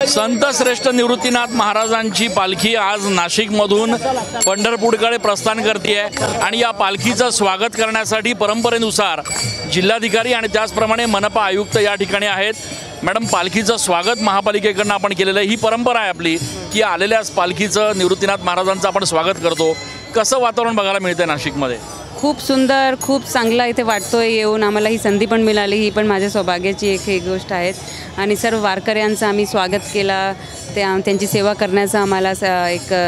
संत श्रेष्ठ निवृत्तीनाथ महाराजांची पालखी आज नाशिकमधून पंढरपूरकडे प्रस्थान करते आहे आणि या पालखीचं स्वागत करण्यासाठी परंपरेनुसार जिल्हाधिकारी आणि त्याचप्रमाणे मनपा आयुक्त या ठिकाणी आहेत। मॅडम, पालखीचं स्वागत महापालिकेकडून आपण केलेलं आहे, ही परंपरा आहे आपली की आलेल्या पालखीचं निवृत्तीनाथ महाराजांचं आपण स्वागत करतो। कसं वातावरण बघायला मिळतंय नाशिकमध्ये? खूप सुंदर, खूप चांगला इथे वाटतोय येऊन। आम्हाला ही संधी पण मिळाली, ही पण माझ्या सौभाग्याची एक गोष्ट आहे। आणि सर्व वारकऱ्यांचं आम्ही स्वागत केला, त्यांची सेवा करण्याचा आम्हाला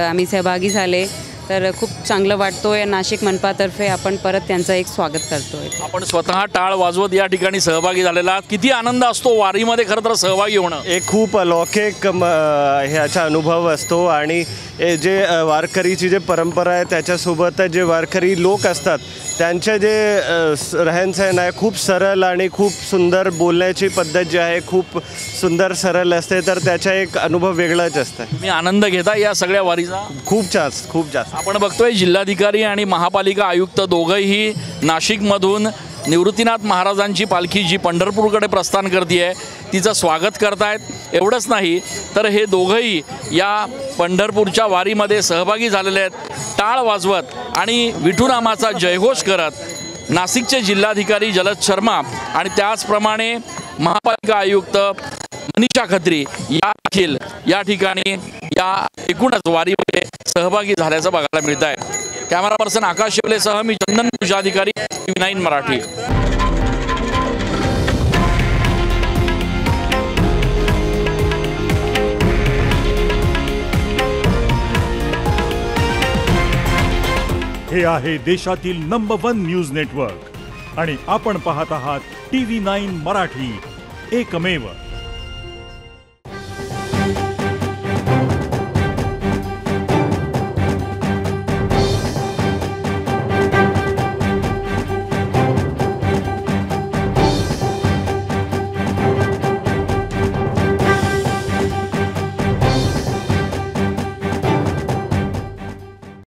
आम्ही सहभागी झाले, तर खूप चांगलं वाटतोय। नाशिक मनपातर्फे आपण परत त्यांचं एक स्वागत करतोय। आपण स्वतः टाळ वाजवत या ठिकाणी सहभागी झालेला, किती आनंद असतो वारीमध्ये खरं तर सहभागी होणं। एक खूप अलौकिक ह्याचा अनुभव असतो आणि जे वारकरीची जे परंपरा आहे त्याच्यासोबत जे वारकरी लोक असतात त्यांचे जे रहनसहन आहे खूप सरळ आणि खूप सुंदर, बोलण्याची पद्धत जी आहे खूप सुंदर सरळ असते, तर त्याचा एक अनुभव वेगळाच असतो। मी आनंद घेता या सगळ्या वारीचा? खूप जास्त। आपण बघतोय जिल्हाधिकारी आणि महापालिका आयुक्त दोघंही नाशिकमधून निवृत्तीनाथ महाराजांची पालखी जी पंढरपूरकडे प्रस्थान करते आहे तिचं स्वागत करतायत। एवढंच नाही तर हे दोघंही या पंढरपूरच्या वारीमध्ये सहभागी झालेले आहेत, टाळ वाजवत आणि विठुनामाचा जयघोष करत। नाशिकचे जिल्हाधिकारी जलद शर्मा आणि त्याचप्रमाणे महापालिका आयुक्त मनीषा खत्री या ठिकाणी या एकूणच वारीमध्ये सहभागी झाल्याचं बघायला मिळत आहे। कॅमेरा पर्सन आकाश शिवलेसह मी चंदन जिल्हाधिकारी TV9 मराठी। हे आहे देशातील नंबर 1 न्यूज नेटवर्क आणि आपण पाहत आहात TV9 मराठी, एकमेव।